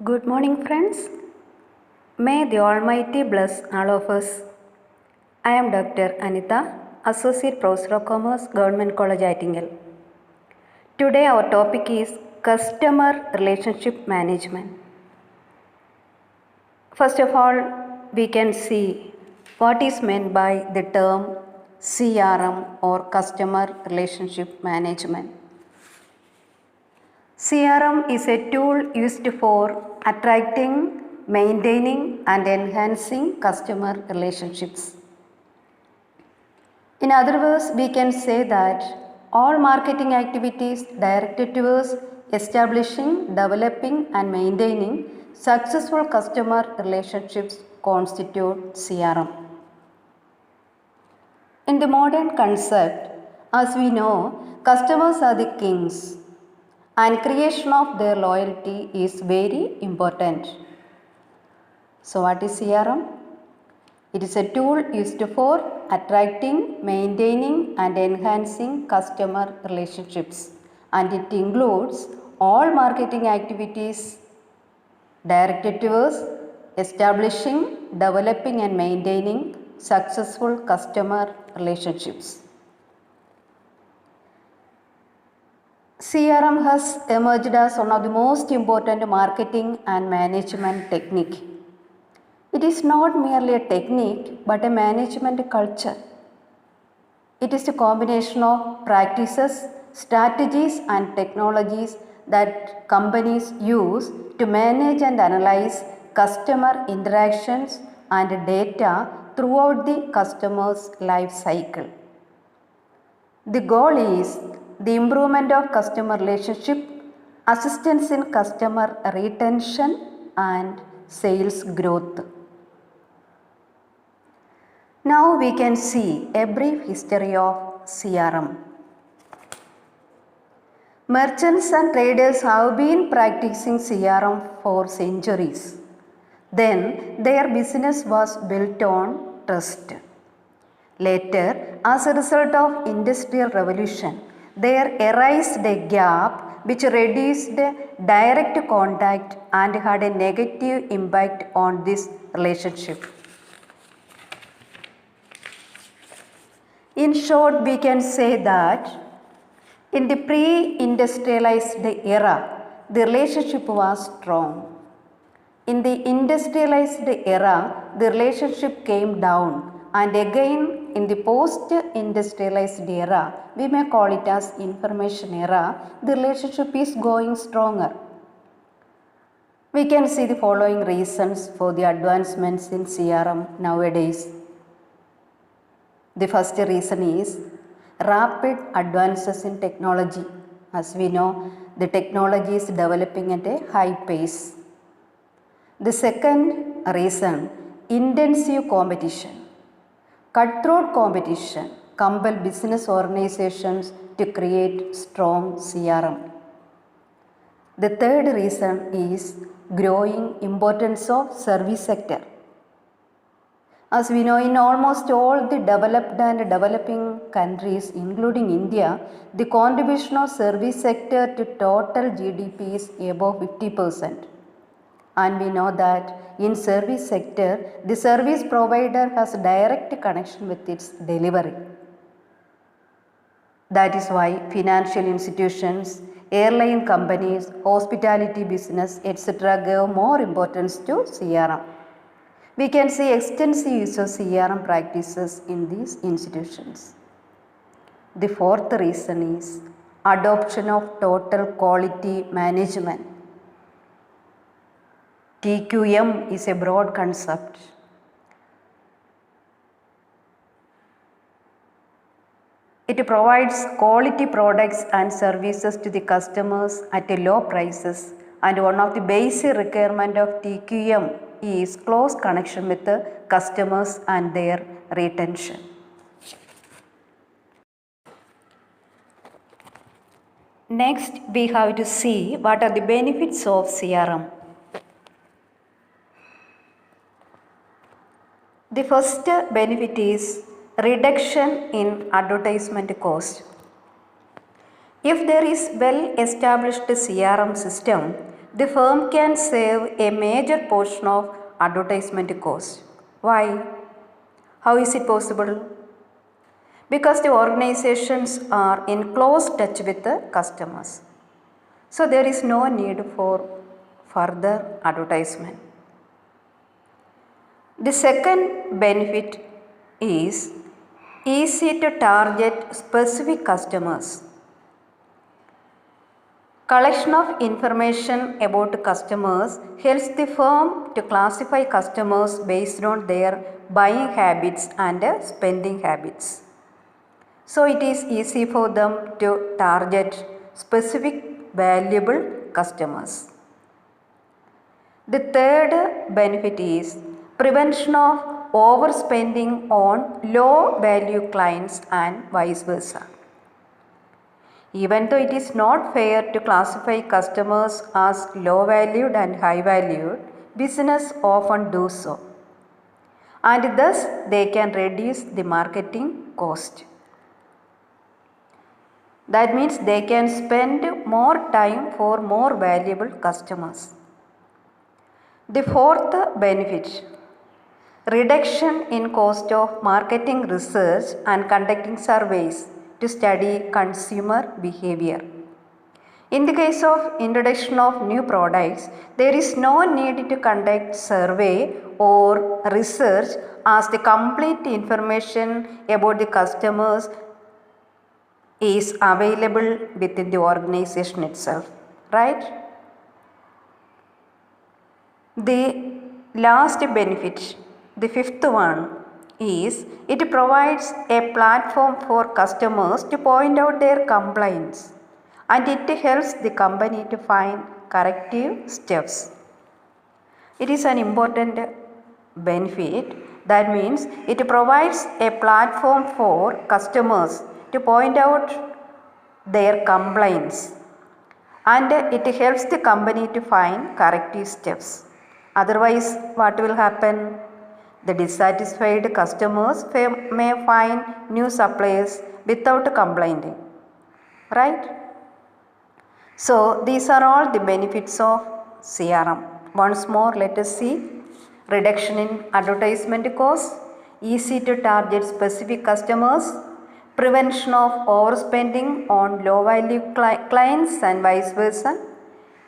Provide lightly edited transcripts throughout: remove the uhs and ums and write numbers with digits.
Good morning, friends. May the Almighty bless all of us. I am Dr. Anita, Associate Professor of Commerce, Government College, Attingal. Today, our topic is Customer Relationship Management. First of all, we can see what is meant by the term CRM or Customer Relationship Management. CRM is a tool used for attracting, maintaining, and enhancing customer relationships. In other words, we can say that all marketing activities directed towards establishing, developing, and maintaining successful customer relationships constitute CRM. In the modern concept, as we know, customers are the kings and creation of their loyalty is very important. So what is CRM? It is a tool used for attracting, maintaining and enhancing customer relationships, and it includes all marketing activities directed towards establishing, developing and maintaining successful customer relationships. CRM has emerged as one of the most important marketing and management technique. It is not merely a technique but a management culture. It is a combination of practices, strategies and technologies that companies use to manage and analyze customer interactions and data throughout the customer's life cycle. The goal is the improvement of customer relationship, assistance in customer retention and sales growth. Now we can see a brief history of CRM. Merchants and traders have been practicing CRM for centuries. Then their business was built on trust. Later, as a result of Industrial Revolution, there arose a gap which reduced direct contact and had a negative impact on this relationship. In short, we can say that in the pre-industrialized era, the relationship was strong. In the industrialized era, the relationship came down, and again in the post-industrialized era, we may call it as information era, the relationship is going stronger. We can see the following reasons for the advancements in CRM nowadays. The first reason is rapid advances in technology. As we know, the technology is developing at a high pace. The second reason, intensive competition. Cutthroat competition compel business organizations to create strong CRM. The third reason is growing importance of service sector. As we know, in almost all the developed and developing countries, including India, the contribution of service sector to total GDP is above 50%. And we know that in service sector, the service provider has direct connection with its delivery. That is why financial institutions, airline companies, hospitality business, etc. give more importance to CRM. We can see extensive use of CRM practices in these institutions. The fourth reason is adoption of total quality management. TQM is a broad concept. It provides quality products and services to the customers at a low prices, and one of the basic requirements of TQM is close connection with the customers and their retention. Next, we have to see what are the benefits of CRM. The first benefit is reduction in advertisement cost. If there is well established CRM system, the firm can save a major portion of advertisement cost. Why? How is it possible? Because the organizations are in close touch with the customers. So there is no need for further advertisement. The second benefit is easy to target specific customers. Collection of information about customers helps the firm to classify customers based on their buying habits and spending habits. So it is easy for them to target specific valuable customers. The third benefit is prevention of overspending on low value clients and vice versa. Even though it is not fair to classify customers as low valued and high valued, business often do so. And thus they can reduce the marketing cost. That means they can spend more time for more valuable customers. The fourth benefit, reduction in cost of marketing research and conducting surveys to study consumer behavior. In the case of introduction of new products, there is no need to conduct survey or research as the complete information about the customers is available within the organization itself, right? The last benefit, the fifth one, is it provides a platform for customers to point out their complaints, and it helps the company to find corrective steps. It is an important benefit. That means it provides a platform for customers to point out their complaints, and it helps the company to find corrective steps. Otherwise, what will happen? The dissatisfied customers may find new suppliers without complaining, right? So these are all the benefits of CRM. Once more, let us see. Reduction in advertisement costs, easy to target specific customers, prevention of overspending on low value clients and vice versa,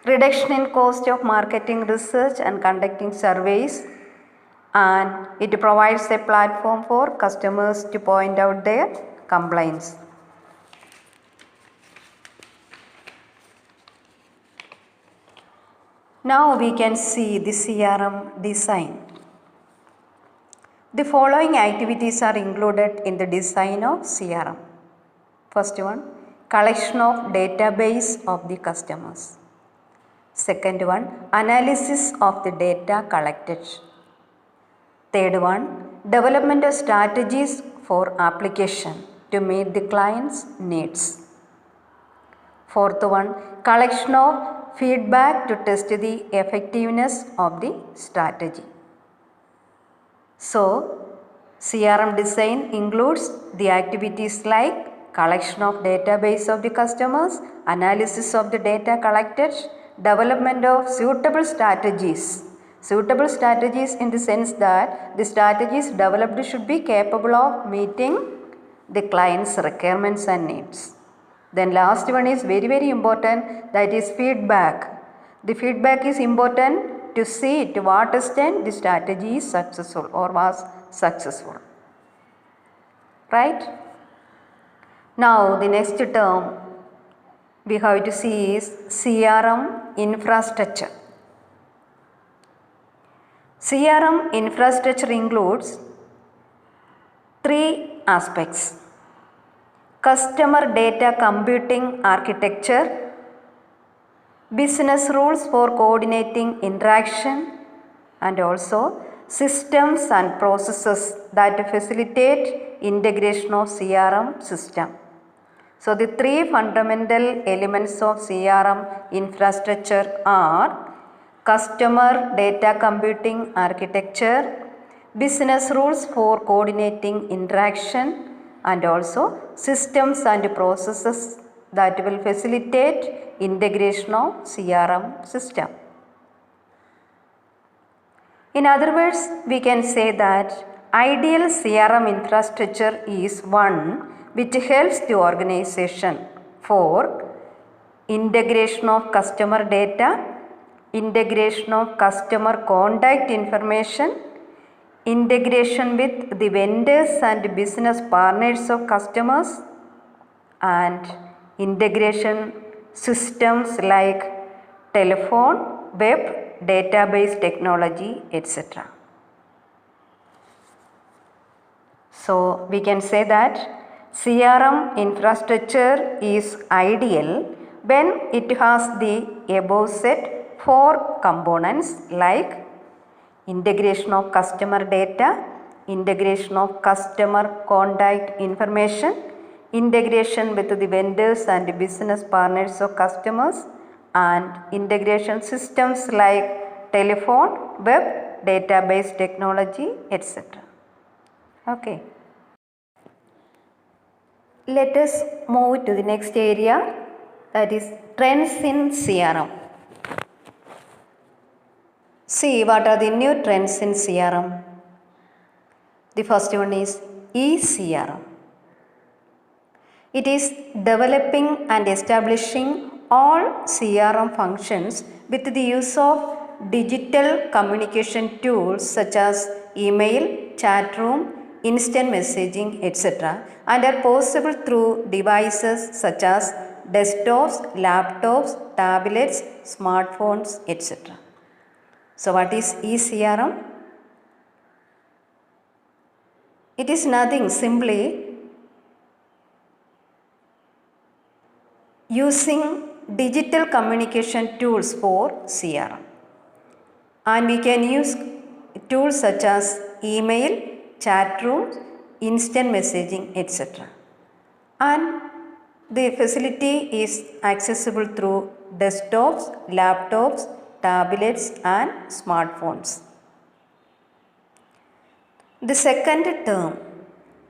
reduction in cost of marketing research and conducting surveys, and it provides a platform for customers to point out their complaints. Now we can see the CRM design. The following activities are included in the design of CRM. First one, collection of database of the customers. Second one, analysis of the data collected. Third one, development of strategies for application to meet the client's needs. Fourth one, collection of feedback to test the effectiveness of the strategy. So, CRM design includes the activities like collection of database of the customers, analysis of the data collected, development of suitable strategies. Suitable strategies in the sense that the strategies developed should be capable of meeting the client's requirements and needs. Then last one is very important, that is feedback. The feedback is important to see to what extent the strategy is successful or was successful. Right? Now the next term we have to see is CRM infrastructure. CRM infrastructure includes three aspects: customer data computing architecture, business rules for coordinating interaction, and also systems and processes that facilitate integration of CRM system. So the three fundamental elements of CRM infrastructure are customer data computing architecture, business rules for coordinating interaction, and also systems and processes that will facilitate integration of CRM system. In other words, we can say that ideal CRM infrastructure is one which helps the organization for integration of customer data, integration of customer contact information, integration with the vendors and business partners of customers, and integration systems like telephone, web, database technology, etc. So we can say that CRM infrastructure is ideal when it has the above set 4 components like integration of customer data, integration of customer contact information, integration with the vendors and business partners of customers, and integration systems like telephone, web, database technology, etc. Okay. Let us move to the next area, that is trends in CRM. See what are the new trends in CRM. The first one is eCRM. It is developing and establishing all CRM functions with the use of digital communication tools such as email, chat room, instant messaging, etc. and are possible through devices such as desktops, laptops, tablets, smartphones, etc. So what is eCRM? It is nothing, simply using digital communication tools for CRM. And we can use tools such as email, chat rooms, instant messaging, etc. And the facility is accessible through desktops, laptops, tablets and smartphones. The second term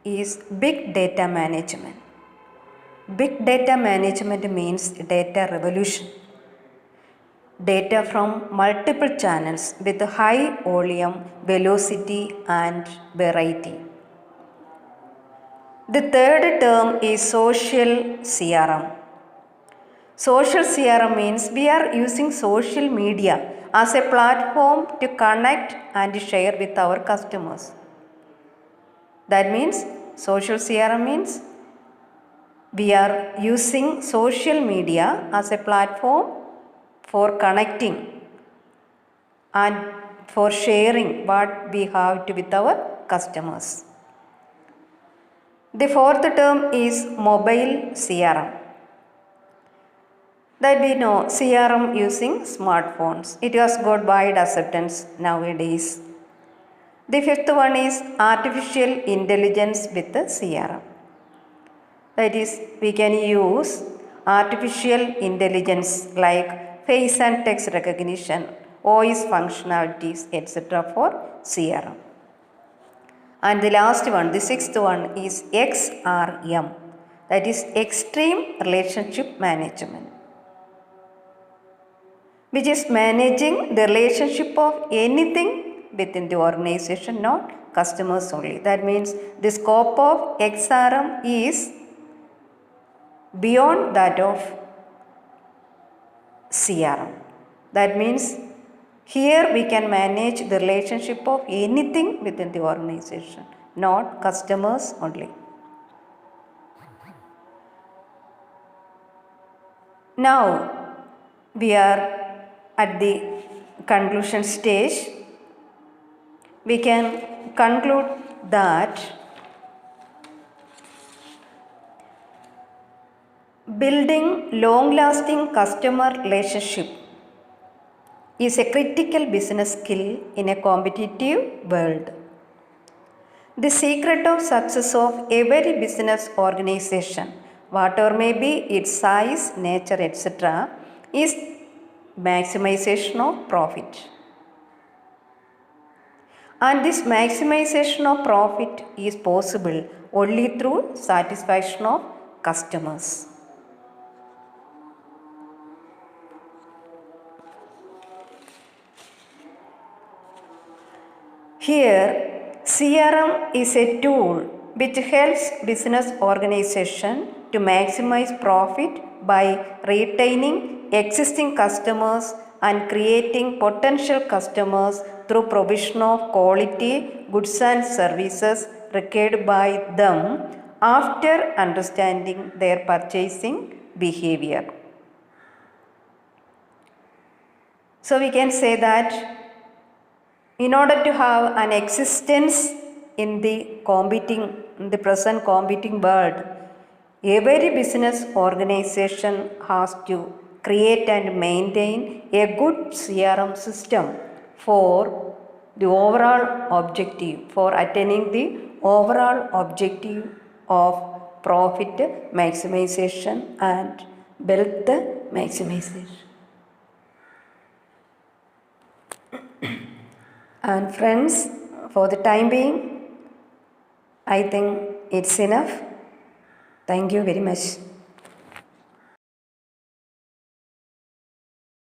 is big data management. Big data management means data revolution. Data from multiple channels with high volume, velocity and variety. The third term is social CRM. Social CRM means we are using social media as a platform to connect and share with our customers. That means social CRM means we are using social media as a platform for connecting and for sharing what we have with our customers. The fourth term is mobile CRM. That we know CRM using smartphones. It has got wide acceptance nowadays. The fifth one is artificial intelligence with the CRM. That is, we can use artificial intelligence like face and text recognition, voice functionalities, etc. for CRM. And the last one, the sixth one is XRM. That is Extreme Relationship Management, which is managing the relationship of anything within the organization, not customers only. That means the scope of XRM is beyond that of CRM. That means here we can manage the relationship of anything within the organization, not customers only. Now we are at the conclusion stage. We can conclude that building long-lasting customer relationship is a critical business skill in a competitive world. The secret of success of every business organization, whatever may be its size, nature, etc., is maximization of profit. And this maximization of profit is possible only through satisfaction of customers. Here, CRM is a tool which helps business organization to maximize profit by retaining existing customers and creating potential customers through provision of quality goods and services required by them after understanding their purchasing behavior. So we can say that in order to have an existence in the present competing world, every business organization has to create and maintain a good CRM system for the overall objective, for attaining the overall objective of profit maximization and wealth maximization. And friends, for the time being, I think it's enough. Thank you very much.